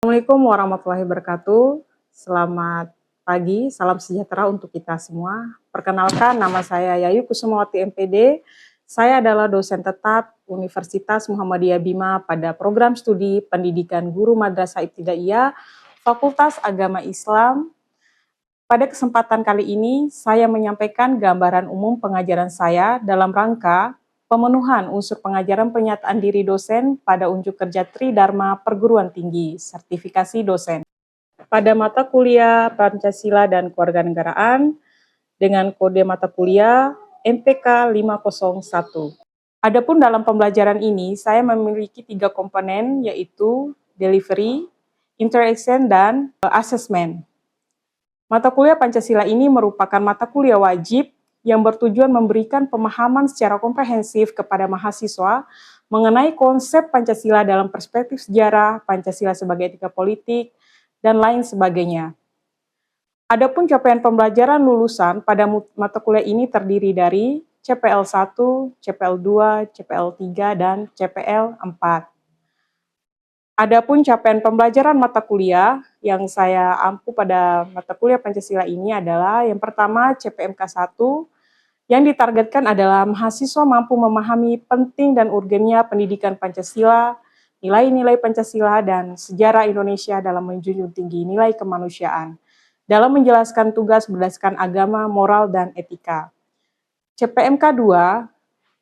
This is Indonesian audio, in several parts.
Assalamualaikum warahmatullahi wabarakatuh. Selamat pagi, salam sejahtera untuk kita semua. Perkenalkan, nama saya Yayu Kusumawati MPD. Saya adalah dosen tetap Universitas Muhammadiyah Bima pada program studi Pendidikan Guru Madrasah Ibtidaiyah, Fakultas Agama Islam. Pada kesempatan kali ini, saya menyampaikan gambaran umum pengajaran saya dalam rangka pemenuhan unsur pengajaran pernyataan diri dosen pada unjuk kerja Tridharma Perguruan Tinggi, sertifikasi dosen. Pada mata kuliah Pancasila dan Kewarganegaraan dengan kode mata kuliah MPK 501. Adapun dalam pembelajaran ini, saya memiliki 3 komponen, yaitu delivery, interaction, dan assessment. Mata kuliah Pancasila ini merupakan mata kuliah wajib yang bertujuan memberikan pemahaman secara komprehensif kepada mahasiswa mengenai konsep Pancasila dalam perspektif sejarah, Pancasila sebagai etika politik, dan lain sebagainya. Adapun capaian pembelajaran lulusan pada mata kuliah ini terdiri dari CPL 1, CPL 2, CPL 3, dan CPL 4. Adapun capaian pembelajaran mata kuliah yang saya ampu pada mata kuliah Pancasila ini adalah yang pertama CPMK 1, yang ditargetkan adalah mahasiswa mampu memahami penting dan urgennya pendidikan Pancasila, nilai-nilai Pancasila, dan sejarah Indonesia dalam menjunjung tinggi nilai kemanusiaan, dalam menjelaskan tugas berdasarkan agama, moral, dan etika. CPMK 2,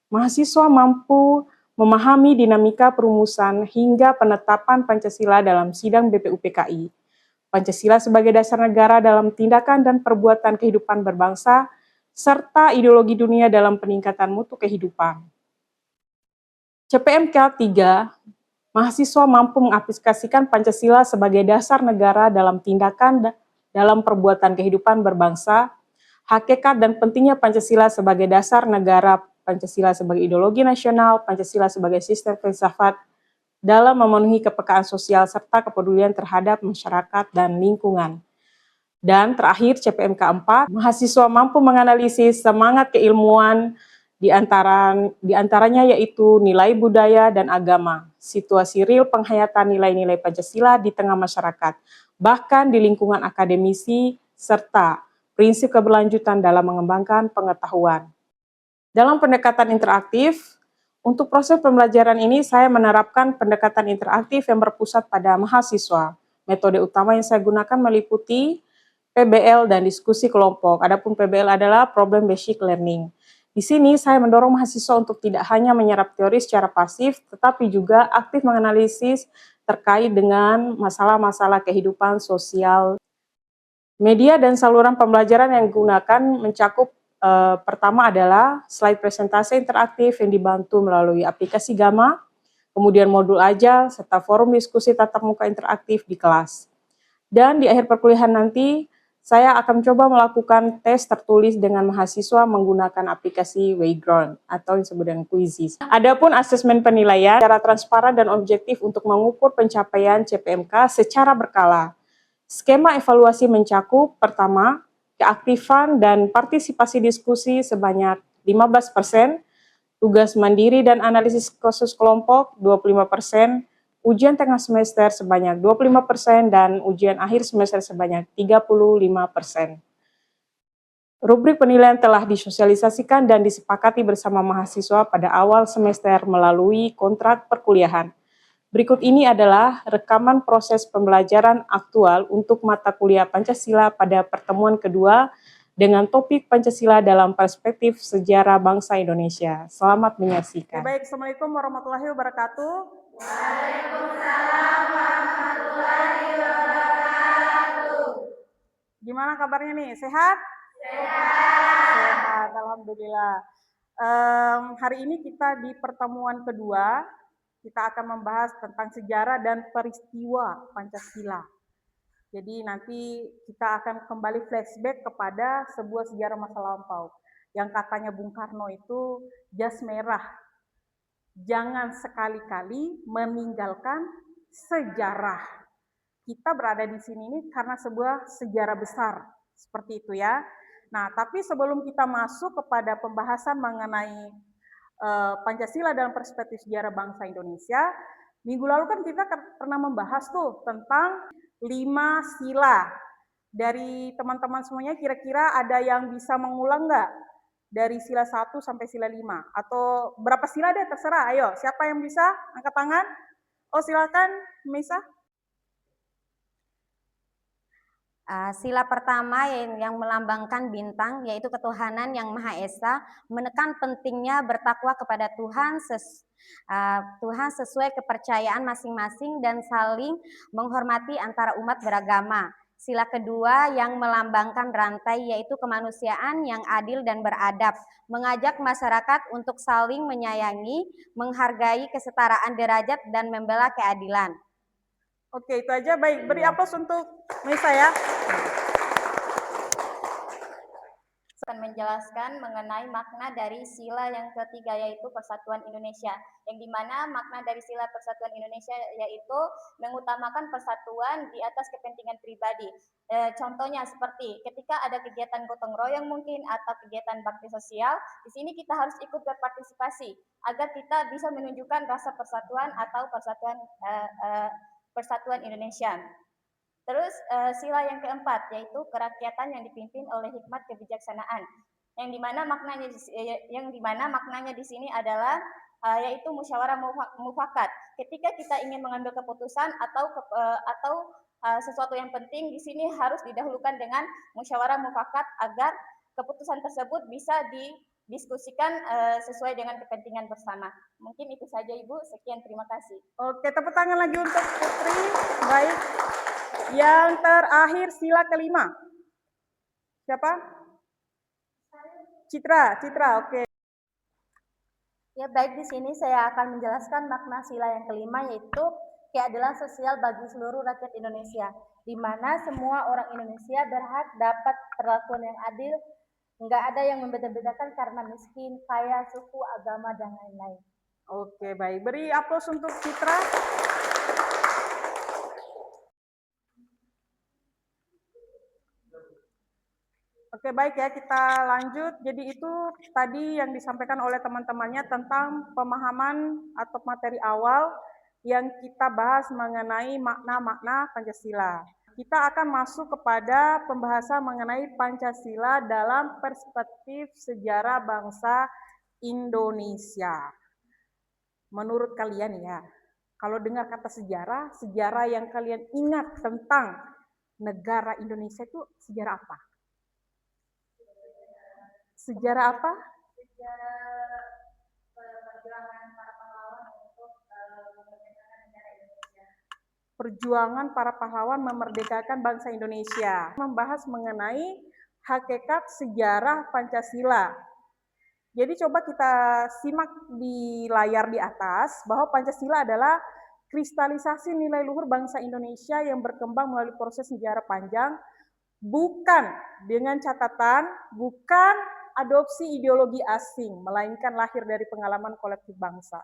mahasiswa mampu memahami dinamika perumusan hingga penetapan Pancasila dalam sidang BPUPKI, Pancasila sebagai dasar negara dalam tindakan dan perbuatan kehidupan berbangsa, serta ideologi dunia dalam peningkatan mutu kehidupan. CPMK 3, mahasiswa mampu mengaplikasikan Pancasila sebagai dasar negara dalam tindakan dalam perbuatan kehidupan berbangsa, hakikat dan pentingnya Pancasila sebagai dasar negara, Pancasila sebagai ideologi nasional, Pancasila sebagai sistem filsafat dalam memenuhi kepekaan sosial serta kepedulian terhadap masyarakat dan lingkungan. Dan terakhir CPMK 4, mahasiswa mampu menganalisis semangat keilmuan di antaranya yaitu nilai budaya dan agama, situasi real penghayatan nilai-nilai Pancasila di tengah masyarakat, bahkan di lingkungan akademisi, serta prinsip keberlanjutan dalam mengembangkan pengetahuan. Dalam pendekatan interaktif, untuk proses pembelajaran ini saya menerapkan pendekatan interaktif yang berpusat pada mahasiswa. Metode utama yang saya gunakan meliputi PBL dan diskusi kelompok. Adapun PBL adalah Problem Basic Learning. Di sini saya mendorong mahasiswa untuk tidak hanya menyerap teori secara pasif, tetapi juga aktif menganalisis terkait dengan masalah-masalah kehidupan sosial. Media dan saluran pembelajaran yang digunakan mencakup pertama adalah slide presentasi interaktif yang dibantu melalui aplikasi Gamma, kemudian modul aja, serta forum diskusi tatap muka interaktif di kelas. Dan di akhir perkuliahan nanti, saya akan coba melakukan tes tertulis dengan mahasiswa menggunakan aplikasi Wayground atau yang disebut dengan Quizzes. Adapun asesmen penilaian secara transparan dan objektif untuk mengukur pencapaian CPMK secara berkala. Skema evaluasi mencakup pertama, keaktifan dan partisipasi diskusi sebanyak 15%, tugas mandiri dan analisis kasus kelompok 25%, ujian tengah semester sebanyak 25%, dan ujian akhir semester sebanyak 35%. Rubrik penilaian telah disosialisasikan dan disepakati bersama mahasiswa pada awal semester melalui kontrak perkuliahan. Berikut ini adalah rekaman proses pembelajaran aktual untuk mata kuliah Pancasila pada pertemuan kedua dengan topik Pancasila dalam perspektif sejarah bangsa Indonesia. Selamat menyaksikan. Baik, Assalamualaikum warahmatullahi wabarakatuh. Waalaikumsalam warahmatullahi wabarakatuh. Gimana kabarnya nih? Sehat? Sehat. Sehat, alhamdulillah. Hari ini kita di pertemuan kedua, kita akan membahas tentang sejarah dan peristiwa Pancasila. Jadi nanti kita akan kembali flashback kepada sebuah sejarah masa lampau. Yang katanya Bung Karno itu jas merah. Jangan sekali-kali meninggalkan sejarah. Kita berada di sini ini karena sebuah sejarah besar. Seperti itu ya. Nah, tapi sebelum kita masuk kepada pembahasan mengenai Pancasila dalam perspektif sejarah bangsa Indonesia, Minggu lalu kan kita pernah membahas tuh tentang 5 sila. Dari teman-teman semuanya kira-kira ada yang bisa mengulang nggak? Dari sila 1 sampai sila 5? Atau berapa sila deh, terserah. Ayo, siapa yang bisa? Angkat tangan. Oh, silakan, Misa. Sila pertama yang melambangkan bintang, yaitu ketuhanan yang Maha Esa, menekan pentingnya bertakwa kepada Tuhan sesuai kepercayaan masing-masing dan saling menghormati antara umat beragama. Sila kedua yang melambangkan rantai, yaitu kemanusiaan yang adil dan beradab, mengajak masyarakat untuk saling menyayangi, menghargai kesetaraan derajat, dan membela keadilan. Oke, itu aja. Baik, beri aplaus untuk Misa ya. Akan menjelaskan mengenai makna dari sila yang ketiga, yaitu Persatuan Indonesia, yang dimana makna dari sila Persatuan Indonesia yaitu mengutamakan persatuan di atas kepentingan pribadi. Contohnya seperti ketika ada kegiatan gotong royong mungkin atau kegiatan bakti sosial, di sini kita harus ikut berpartisipasi agar kita bisa menunjukkan rasa persatuan atau persatuan Indonesia. Terus sila yang keempat yaitu kerakyatan yang dipimpin oleh hikmat kebijaksanaan, yang dimana maknanya di sini adalah yaitu musyawarah mufakat. Ketika kita ingin mengambil keputusan atau sesuatu yang penting, di sini harus didahulukan dengan musyawarah mufakat agar keputusan tersebut bisa didiskusikan sesuai dengan kepentingan bersama. Mungkin itu saja Ibu. Sekian, terima kasih. Oke, tepuk tangan lagi untuk Putri. Baik. Yang terakhir sila kelima. Siapa? Citra, oke. Ya, baik, di sini saya akan menjelaskan makna sila yang kelima, yaitu keadilan sosial bagi seluruh rakyat Indonesia, di mana semua orang Indonesia berhak dapat perlakuan yang adil, nggak ada yang membeda-bedakan karena miskin, kaya, suku, agama, dan lain-lain. Oke, baik. Beri aplaus untuk Citra. Oke, baik ya, kita lanjut. Jadi itu tadi yang disampaikan oleh teman-temannya tentang pemahaman atau materi awal yang kita bahas mengenai makna-makna Pancasila. Kita akan masuk kepada pembahasan mengenai Pancasila dalam perspektif sejarah bangsa Indonesia. Menurut kalian ya, kalau dengar kata sejarah, sejarah yang kalian ingat tentang negara Indonesia itu sejarah apa? Sejarah apa? Sejarah perjuangan para pahlawan untuk memerdekakan negara Indonesia. Perjuangan para pahlawan memerdekakan bangsa Indonesia. Membahas mengenai hakikat sejarah Pancasila. Jadi coba kita simak di layar di atas bahwa Pancasila adalah kristalisasi nilai luhur bangsa Indonesia yang berkembang melalui proses sejarah panjang, bukan dengan catatan, bukan adopsi ideologi asing, melainkan lahir dari pengalaman kolektif bangsa.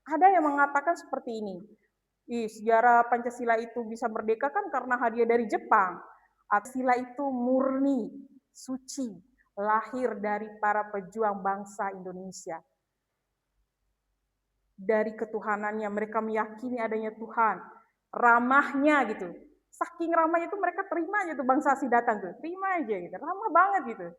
Ada yang mengatakan seperti ini, sejarah Pancasila itu bisa merdeka kan karena hadiah dari Jepang. Pancasila itu murni, suci, lahir dari para pejuang bangsa Indonesia. Dari ketuhanannya, mereka meyakini adanya Tuhan, ramahnya gitu. Saking ramahnya itu mereka terima aja tuh bangsa asing datang tuh, terima aja gitu, ramah banget gitu.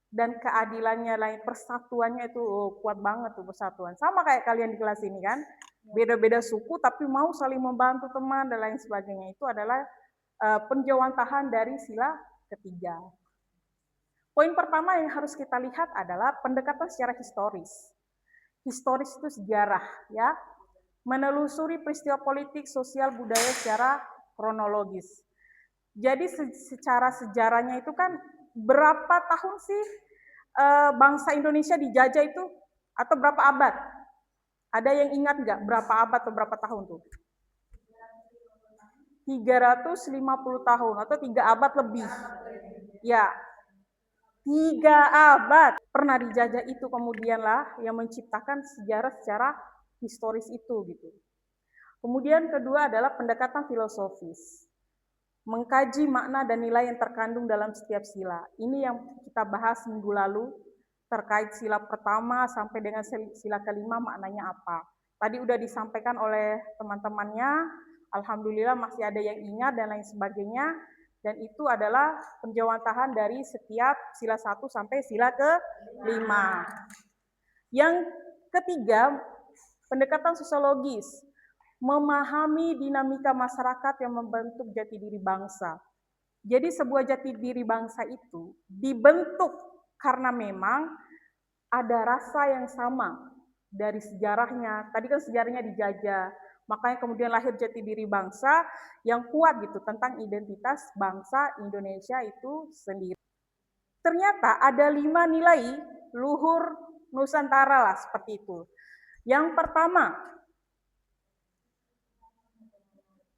Dan keadilannya lain, persatuannya itu kuat banget tuh persatuan. Sama kayak kalian di kelas ini kan, beda-beda suku tapi mau saling membantu teman dan lain sebagainya. Itu adalah penjawantahan dari sila ketiga. Poin pertama yang harus kita lihat adalah pendekatan secara historis. Historis itu sejarah ya, menelusuri peristiwa politik, sosial, budaya secara kronologis. Jadi secara sejarahnya itu kan berapa tahun sih bangsa Indonesia dijajah itu? Atau berapa abad? Ada yang ingat nggak berapa abad atau berapa tahun tuh? 350 tahun atau 3 abad lebih. Ya, 3 abad pernah dijajah itu kemudianlah yang menciptakan sejarah secara historis itu gitu. Kemudian kedua adalah pendekatan filosofis. Mengkaji makna dan nilai yang terkandung dalam setiap sila. Ini yang kita bahas minggu lalu terkait sila pertama sampai dengan sila kelima maknanya apa. Tadi udah disampaikan oleh teman-temannya, alhamdulillah masih ada yang ingat dan lain sebagainya. Dan itu adalah penjawantahan dari setiap sila 1 sampai sila ke-5. Yang ketiga, pendekatan sosiologis, memahami dinamika masyarakat yang membentuk jati diri bangsa. Jadi sebuah jati diri bangsa itu dibentuk karena memang ada rasa yang sama dari sejarahnya. Tadi kan sejarahnya dijajah, makanya kemudian lahir jati diri bangsa yang kuat gitu tentang identitas bangsa Indonesia itu sendiri. Ternyata ada 5 nilai luhur Nusantara lah seperti itu. Yang pertama,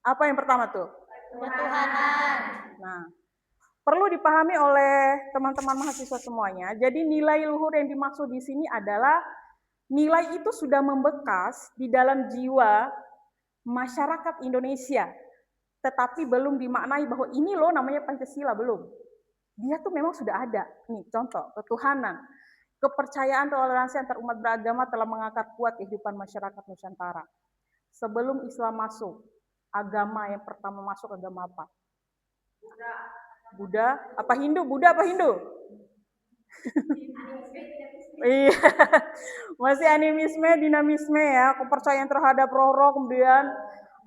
apa yang pertama tuh? Ketuhanan. Nah, perlu dipahami oleh teman-teman mahasiswa semuanya. Jadi nilai luhur yang dimaksud di sini adalah nilai itu sudah membekas di dalam jiwa masyarakat Indonesia, tetapi belum dimaknai bahwa ini loh namanya Pancasila, belum. Dia tuh memang sudah ada. Nih, contoh, ketuhanan. Kepercayaan toleransi antar umat beragama telah mengakar kuat kehidupan masyarakat Nusantara. Sebelum Islam masuk, agama yang pertama masuk agama apa? Buddha, apa Hindu? Buddha apa Hindu? Iya, masih animisme, dinamisme ya, kepercayaan terhadap roh-roh, kemudian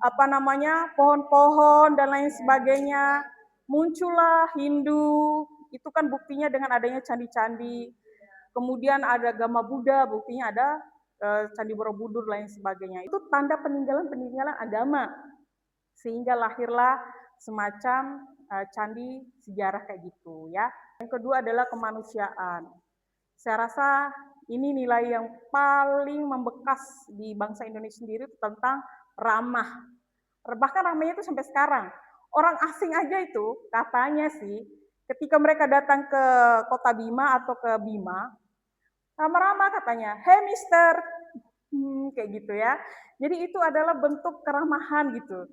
apa namanya, pohon-pohon dan lain sebagainya. Muncullah Hindu, itu kan buktinya dengan adanya candi-candi. Kemudian ada agama Buddha, buktinya ada Candi Borobudur lain sebagainya. Itu tanda peninggalan-peninggalan agama. Sehingga lahirlah semacam candi sejarah kayak gitu ya. Yang kedua adalah kemanusiaan. Saya rasa ini nilai yang paling membekas di bangsa Indonesia sendiri tentang ramah. Bahkan ramahnya itu sampai sekarang. Orang asing aja itu katanya sih ketika mereka datang ke kota Bima atau ke Bima, ramah-ramah katanya, "Hey mister," kayak gitu ya. Jadi itu adalah bentuk keramahan gitu.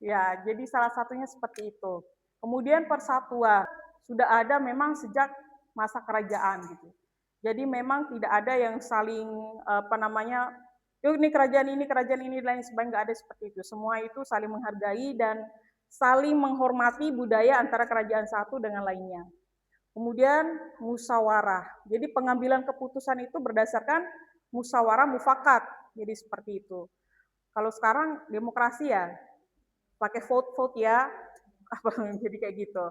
Ya, jadi salah satunya seperti itu. Kemudian persatuan sudah ada memang sejak masa kerajaan gitu. Jadi memang tidak ada yang saling apa namanya, yuk ini kerajaan ini lain sebagainya, nggak ada seperti itu. Semua itu saling menghargai dan saling menghormati budaya antara kerajaan satu dengan lainnya. Kemudian musyawarah. Jadi pengambilan keputusan itu berdasarkan musyawarah mufakat. Jadi seperti itu. Kalau sekarang demokrasi ya, pakai vote-vote ya, jadi kayak gitu.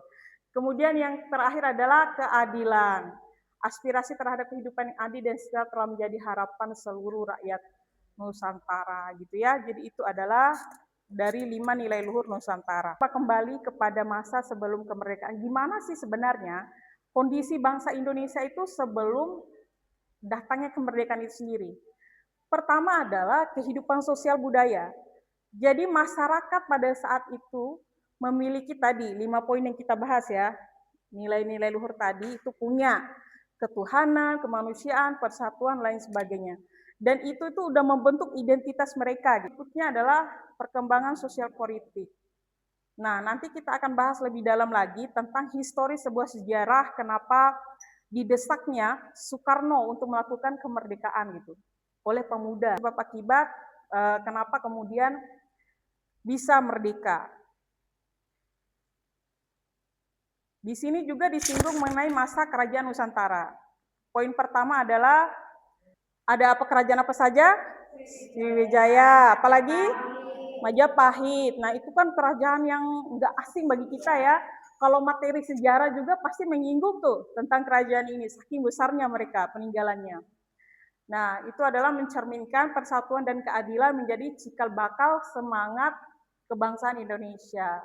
Kemudian yang terakhir adalah keadilan. Aspirasi terhadap kehidupan yang adil dan sejahtera telah menjadi harapan seluruh rakyat Nusantara gitu ya. Jadi itu adalah dari 5 nilai luhur Nusantara. Kita kembali kepada masa sebelum kemerdekaan. Gimana sih sebenarnya kondisi bangsa Indonesia itu sebelum datangnya kemerdekaan itu sendiri? Pertama adalah kehidupan sosial budaya. Jadi masyarakat pada saat itu memiliki tadi 5 poin yang kita bahas ya. Nilai-nilai luhur tadi itu punya ketuhanan, kemanusiaan, persatuan, lain sebagainya. Dan itu udah membentuk identitas mereka. Berikutnya adalah perkembangan sosial politik. Nah, nanti kita akan bahas lebih dalam lagi tentang histori sebuah sejarah kenapa didesaknya Soekarno untuk melakukan kemerdekaan gitu oleh pemuda. Sebab akibat kenapa kemudian bisa merdeka. Di sini juga disinggung mengenai masa kerajaan Nusantara. Poin pertama adalah ada apa kerajaan apa saja? Sriwijaya, apalagi Majapahit. Nah itu kan kerajaan yang nggak asing bagi kita ya. Kalau materi sejarah juga pasti menyinggung tuh tentang kerajaan ini, saking besarnya mereka peninggalannya. Nah itu adalah mencerminkan persatuan dan keadilan menjadi cikal bakal semangat kebangsaan Indonesia.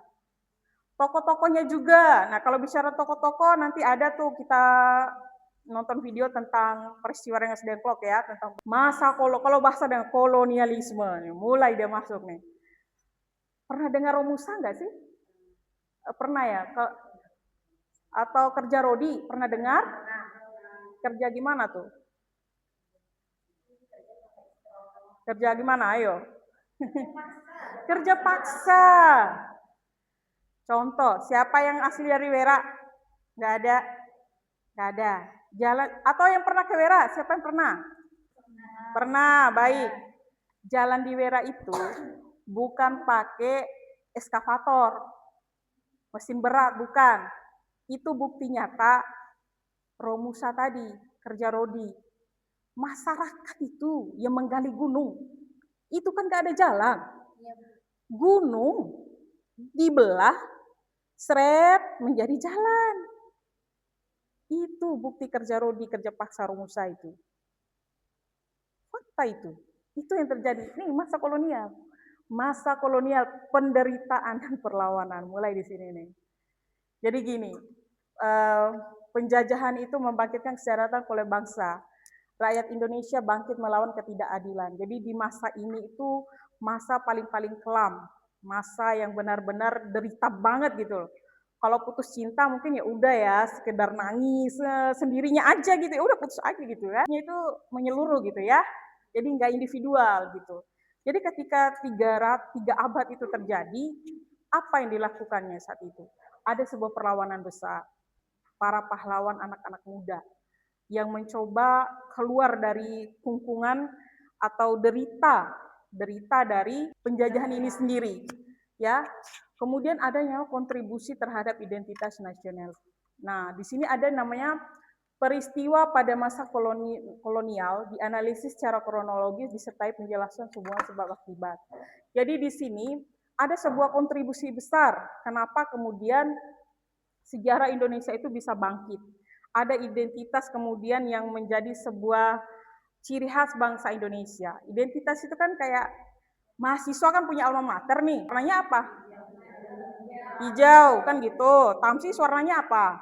Tokoh-tokohnya juga. Nah, kalau bicara tokoh-tokoh nanti ada tuh kita nonton video tentang peristiwa Rengas Dengklok ya, tentang masa kalau bahasa dengan kolonialisme. Nih, mulai dia masuk nih. Pernah dengar Romusa nggak sih? Pernah ya? Atau kerja Rodi, pernah dengar? Kerja gimana tuh? Kerja gimana? Ayo. Kerja paksa. Contoh, siapa yang asli dari Wera? Nggak ada. Nggak ada. Jalan atau yang pernah ke Wera? Siapa yang pernah? Pernah, baik. Jalan di Wera itu bukan pakai eskavator, mesin berat, bukan. Itu bukti nyata Romusa tadi, kerja Rodi. Masyarakat itu yang menggali gunung, itu kan gak ada jalan. Gunung dibelah, seret menjadi jalan. Itu bukti kerja Rodi, kerja paksa Romusa itu. Fakta itu. Itu yang terjadi. Nih masa kolonial. Masa kolonial, penderitaan dan perlawanan. Mulai di sini nih. Jadi gini, penjajahan itu membangkitkan kesejarahatan oleh bangsa. Rakyat Indonesia bangkit melawan ketidakadilan. Jadi di masa ini itu masa paling-paling kelam. Masa yang benar-benar derita banget gitu loh. Kalau putus cinta mungkin ya udah ya, sekedar nangis sendirinya aja gitu, ya udah putus aja gitu kan. Itu menyeluruh gitu ya. Jadi nggak individual gitu. Jadi ketika 3 abad itu terjadi, apa yang dilakukannya saat itu? Ada sebuah perlawanan besar. Para pahlawan anak-anak muda yang mencoba keluar dari kungkungan atau derita dari penjajahan ini sendiri, ya. Kemudian adanya kontribusi terhadap identitas nasional. Nah, di sini ada namanya peristiwa pada masa kolonial dianalisis secara kronologis disertai penjelasan sebuah sebab akibat. Jadi di sini ada sebuah kontribusi besar kenapa kemudian sejarah Indonesia itu bisa bangkit. Ada identitas kemudian yang menjadi sebuah ciri khas bangsa Indonesia. Identitas itu kan kayak mahasiswa kan punya alma mater nih. Warnanya apa? Hijau kan gitu. Tamsis warnanya apa?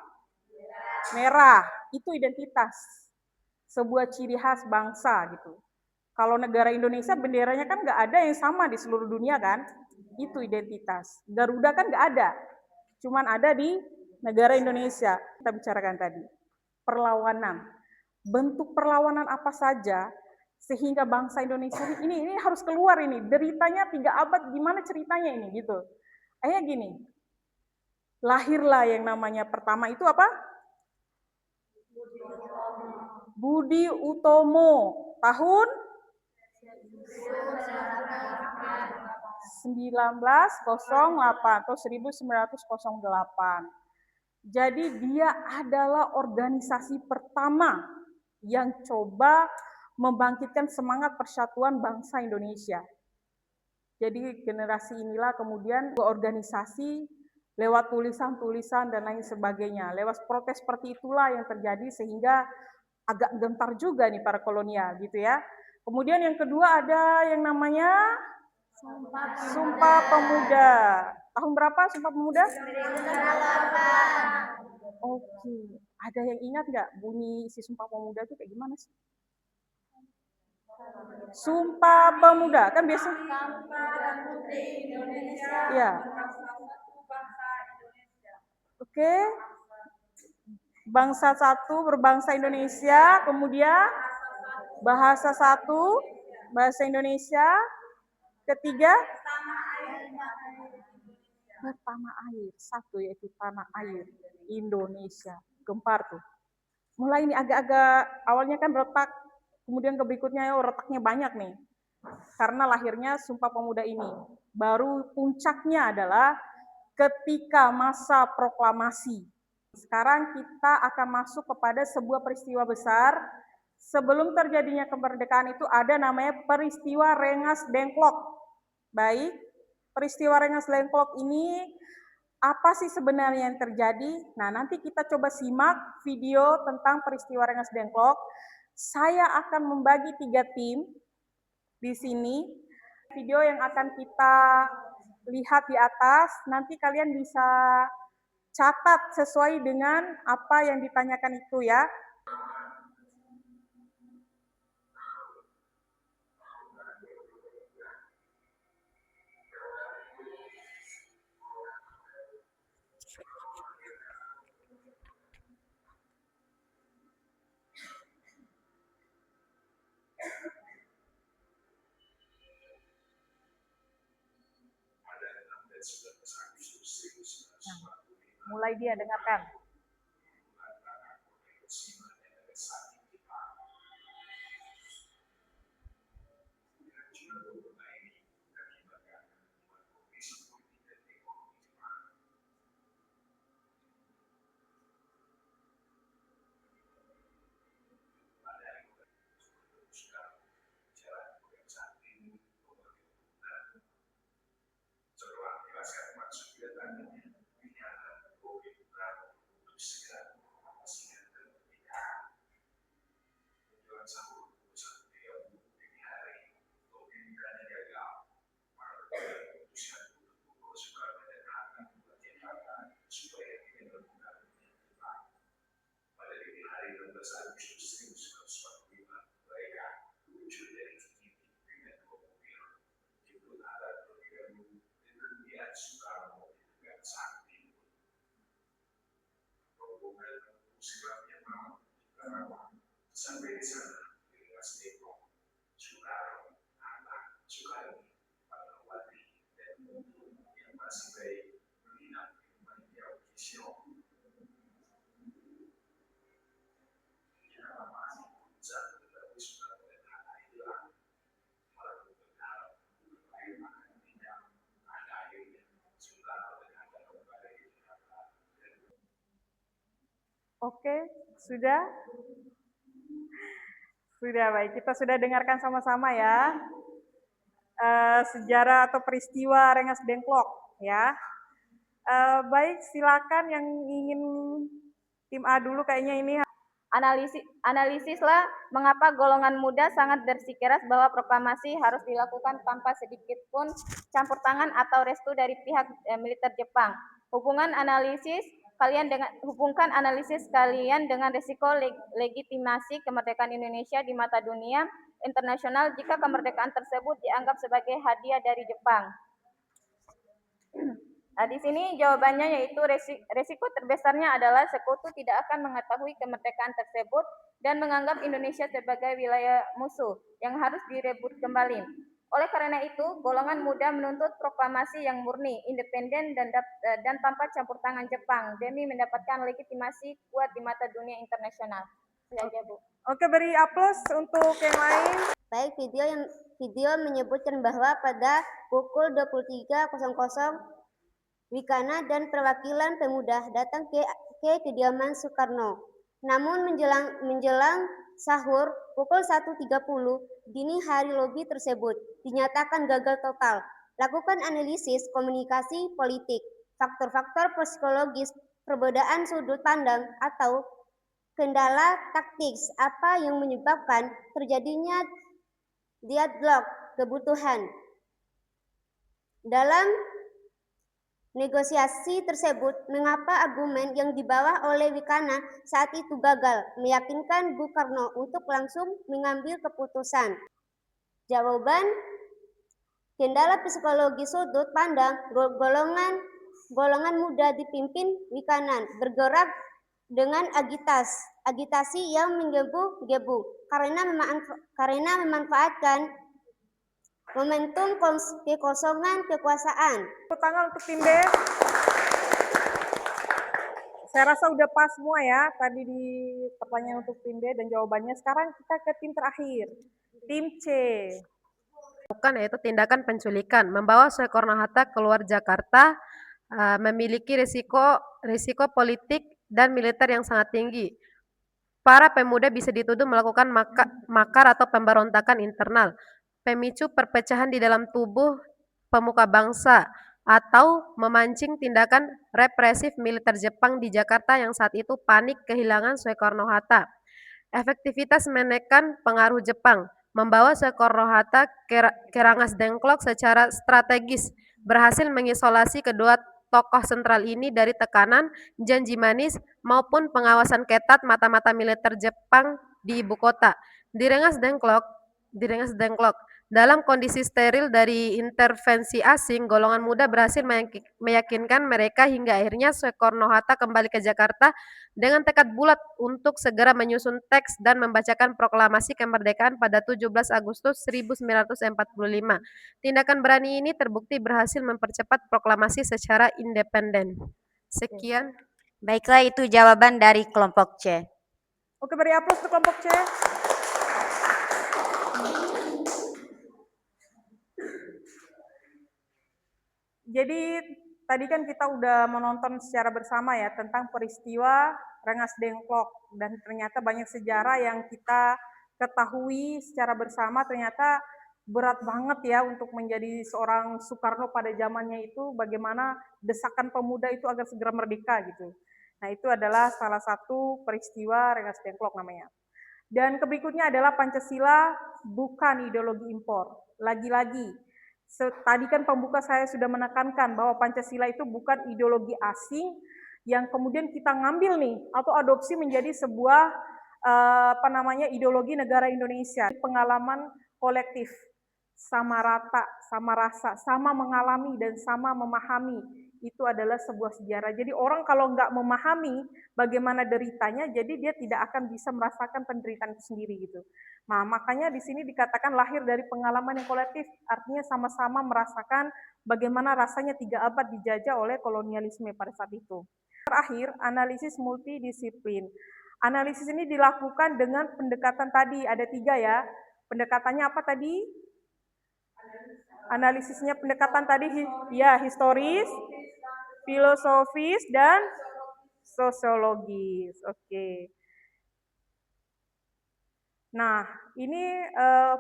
Merah. Itu identitas. Sebuah ciri khas bangsa gitu. Kalau negara Indonesia benderanya kan nggak ada yang sama di seluruh dunia kan? Itu identitas. Garuda kan nggak ada. Cuman ada di negara Indonesia. Kita bicarakan tadi. Perlawanan. Bentuk perlawanan apa saja sehingga bangsa Indonesia ini harus keluar ini. Deritanya 3 abad gimana ceritanya ini gitu. Akhirnya gini. Lahirlah yang namanya pertama itu apa? Budi Utomo. Tahun 1908 atau 1908. Jadi dia adalah organisasi pertama yang coba membangkitkan semangat persatuan bangsa Indonesia. Jadi generasi inilah kemudian organisasi lewat tulisan-tulisan dan lain sebagainya. Lewat protes seperti itulah yang terjadi sehingga agak gentar juga nih para kolonial gitu ya. Kemudian yang kedua ada yang namanya Sumpah Pemuda. Tahun berapa Sumpah Pemuda? 1908. Oke. Ada yang ingat nggak bunyi si Sumpah Pemuda itu kayak gimana sih? Sumpah Pemuda kan biasa. Iya. Oke. Bangsa satu, berbangsa Indonesia, kemudian bahasa satu, bahasa Indonesia, ketiga bertanah air, satu yaitu tanah air Indonesia, gempar tuh. Mulai ini agak-agak awalnya kan retak, kemudian ke berikutnya retaknya banyak nih, karena lahirnya Sumpah Pemuda ini. Baru puncaknya adalah ketika masa proklamasi. Sekarang kita akan masuk kepada sebuah peristiwa besar. Sebelum terjadinya kemerdekaan itu ada namanya peristiwa Rengas Dengklok. Baik, peristiwa Rengas Dengklok ini apa sih sebenarnya yang terjadi? Nah, nanti kita coba simak video tentang peristiwa Rengas Dengklok. Saya akan membagi 3 tim di sini. Video yang akan kita lihat di atas, nanti kalian bisa catat sesuai dengan apa yang ditanyakan itu ya. Nah, mulai dia dengarkan. Oke, sudah? Sudah, baik. Kita sudah dengarkan sama-sama ya, sejarah atau peristiwa Rengas Dengklok ya. Baik, silakan yang ingin tim A dulu kayaknya ini. Analisislah mengapa golongan muda sangat bersikeras bahwa proklamasi harus dilakukan tanpa sedikit pun campur tangan atau restu dari pihak militer Jepang. Hubungkan analisis kalian dengan risiko legitimasi kemerdekaan Indonesia di mata dunia internasional jika kemerdekaan tersebut dianggap sebagai hadiah dari Jepang. Nah, di sini jawabannya yaitu resiko terbesarnya adalah sekutu tidak akan mengetahui kemerdekaan tersebut dan menganggap Indonesia sebagai wilayah musuh yang harus direbut kembali. Oleh karena itu, golongan muda menuntut proklamasi yang murni, independen, dan tanpa campur tangan Jepang demi mendapatkan legitimasi kuat di mata dunia internasional. Saja, Bu. Oke, beri aplaus untuk yang lain. Baik, video menyebutkan bahwa pada pukul 23.00 Wikana dan perwakilan pemuda datang ke kediaman Soekarno. Namun menjelang sahur pukul 1.30 dini hari lobi tersebut dinyatakan gagal total. Lakukan analisis komunikasi politik, faktor-faktor psikologis, perbedaan sudut pandang atau kendala taktis apa yang menyebabkan terjadinya deadlock kebutuhan. Dalam negosiasi tersebut, mengapa argumen yang dibawa oleh Wikana saat itu gagal meyakinkan Bung Karno untuk langsung mengambil keputusan? Jawaban, kendala psikologi sudut pandang golongan muda dipimpin Wikana bergerak dengan agitasi yang menggebu-gebu karena memanfaatkan momentum kekosongan kekuasaan. Tepuk tangan untuk tim B. Saya rasa udah pas semua ya tadi di pertanyaan untuk tim B dan jawabannya. Sekarang kita ke tim terakhir, tim C. Bukan, yaitu tindakan penculikan, membawa Soekarno-Hatta keluar Jakarta memiliki risiko politik dan militer yang sangat tinggi. Para pemuda bisa dituduh melakukan makar atau pemberontakan internal, pemicu perpecahan di dalam tubuh pemuka bangsa, atau memancing tindakan represif militer Jepang di Jakarta yang saat itu panik kehilangan Soekarno-Hatta. Efektivitas menekan pengaruh Jepang, membawa Soekarno-Hatta ke Rengas Dengklok secara strategis, berhasil mengisolasi kedua tokoh sentral ini dari tekanan, janji manis, maupun pengawasan ketat mata-mata militer Jepang di ibu kota. Di Rengas Dengklok, dalam kondisi steril dari intervensi asing, golongan muda berhasil meyakinkan mereka hingga akhirnya Soekarno-Hatta kembali ke Jakarta dengan tekad bulat untuk segera menyusun teks dan membacakan proklamasi kemerdekaan pada 17 Agustus 1945. Tindakan berani ini terbukti berhasil mempercepat proklamasi secara independen. Sekian. Baiklah, itu jawaban dari kelompok C. Oke, beri aplaus untuk kelompok C. Jadi tadi kan kita udah menonton secara bersama ya tentang peristiwa Rengas Dengklok dan ternyata banyak sejarah yang kita ketahui secara bersama. Ternyata berat banget ya untuk menjadi seorang Soekarno pada zamannya itu, bagaimana desakan pemuda itu agar segera merdeka gitu. Nah, itu adalah salah satu peristiwa Rengas Dengklok namanya. Dan berikutnya adalah Pancasila bukan ideologi impor. Lagi-lagi tadi kan pembuka saya sudah menekankan bahwa Pancasila itu bukan ideologi asing yang kemudian kita ngambil nih atau adopsi menjadi sebuah ideologi negara Indonesia, pengalaman kolektif, sama rata, sama rasa, sama mengalami dan sama memahami, itu adalah sebuah sejarah. Jadi orang kalau nggak memahami bagaimana deritanya, jadi dia tidak akan bisa merasakan penderitaan itu sendiri gitu. Nah, makanya di sini dikatakan lahir dari pengalaman yang kolektif, artinya sama-sama merasakan bagaimana rasanya 3 abad dijajah oleh kolonialisme pada saat itu. Terakhir, analisis multidisiplin. Analisis ini dilakukan dengan pendekatan tadi, ada 3 ya. Pendekatannya apa tadi? Analisisnya pendekatan tadi ya historis, filosofis, dan sosiologis. Oke. Nah, ini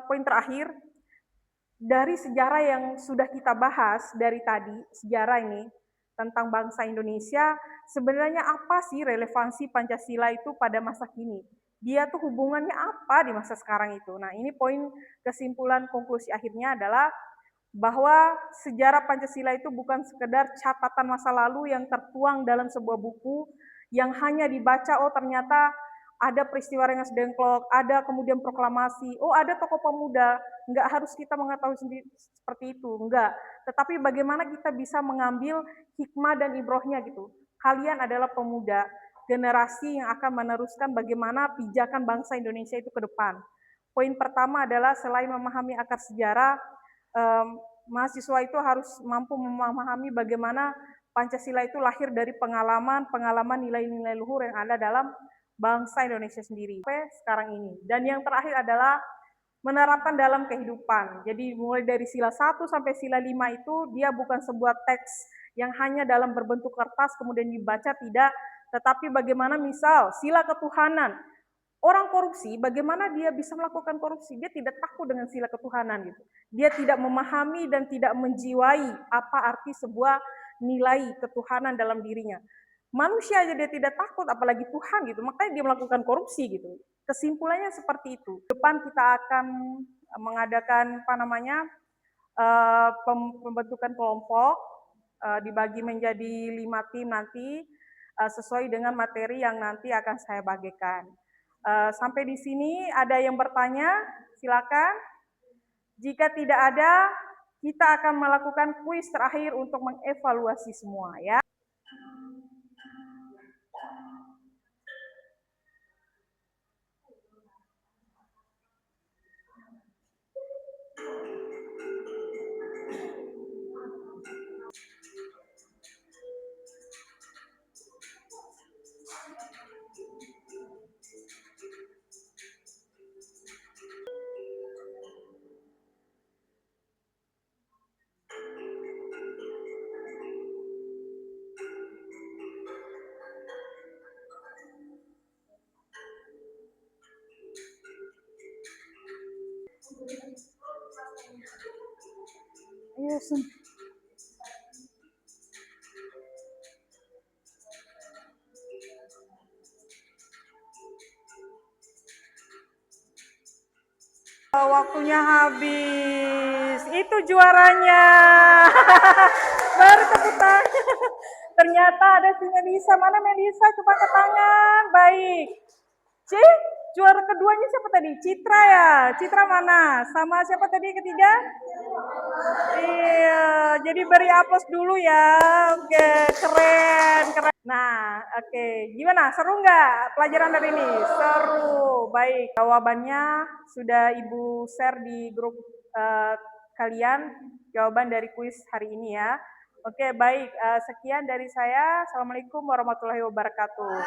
poin terakhir. Dari sejarah yang sudah kita bahas dari tadi, sejarah ini, tentang bangsa Indonesia, sebenarnya apa sih relevansi Pancasila itu pada masa kini? Dia tuh hubungannya apa di masa sekarang itu? Nah, ini poin kesimpulan konklusi akhirnya adalah bahwa sejarah Pancasila itu bukan sekedar catatan masa lalu yang tertuang dalam sebuah buku yang hanya dibaca, oh ternyata ada peristiwa Rengas Dengklok, ada kemudian proklamasi, oh ada tokoh pemuda, enggak harus kita mengetahui sendiri seperti itu, enggak. Tetapi bagaimana kita bisa mengambil hikmah dan ibrohnya gitu. Kalian adalah pemuda, generasi yang akan meneruskan bagaimana pijakan bangsa Indonesia itu ke depan. Poin pertama adalah selain memahami akar sejarah, mahasiswa itu harus mampu memahami bagaimana Pancasila itu lahir dari pengalaman nilai-nilai luhur yang ada dalam bangsa Indonesia sendiri sampai sekarang ini. Dan yang terakhir adalah menerapkan dalam kehidupan. Jadi mulai dari sila 1 sampai sila 5 itu dia bukan sebuah teks yang hanya dalam berbentuk kertas kemudian dibaca, tidak, tetapi bagaimana misal sila ketuhanan. Orang korupsi, bagaimana dia bisa melakukan korupsi? Dia tidak takut dengan sila ketuhanan gitu. Dia tidak memahami dan tidak menjiwai apa arti sebuah nilai ketuhanan dalam dirinya. Manusia aja dia tidak takut, apalagi Tuhan gitu. Makanya dia melakukan korupsi gitu. Kesimpulannya seperti itu. Depan kita akan mengadakan pembentukan kelompok, dibagi menjadi 5 tim nanti sesuai dengan materi yang nanti akan saya bagikan. Sampai di sini ada yang bertanya? Silakan. Jika tidak ada, kita akan melakukan kuis terakhir untuk mengevaluasi semua ya. Waktunya habis. Itu juaranya. Baru tepuk tangan. Ternyata ada si Melisa. Mana Melisa? Coba ke tangan. Baik. Juara keduanya siapa tadi? Citra ya? Citra mana? Sama siapa tadi ketiga? Iya, jadi beri aplaus dulu ya. Oke, keren. Nah, oke. Gimana? Seru nggak pelajaran hari ini? Seru. Baik, jawabannya sudah Ibu share di grup kalian, jawaban dari kuis hari ini ya. Oke, baik. Sekian dari saya. Assalamualaikum warahmatullahi wabarakatuh.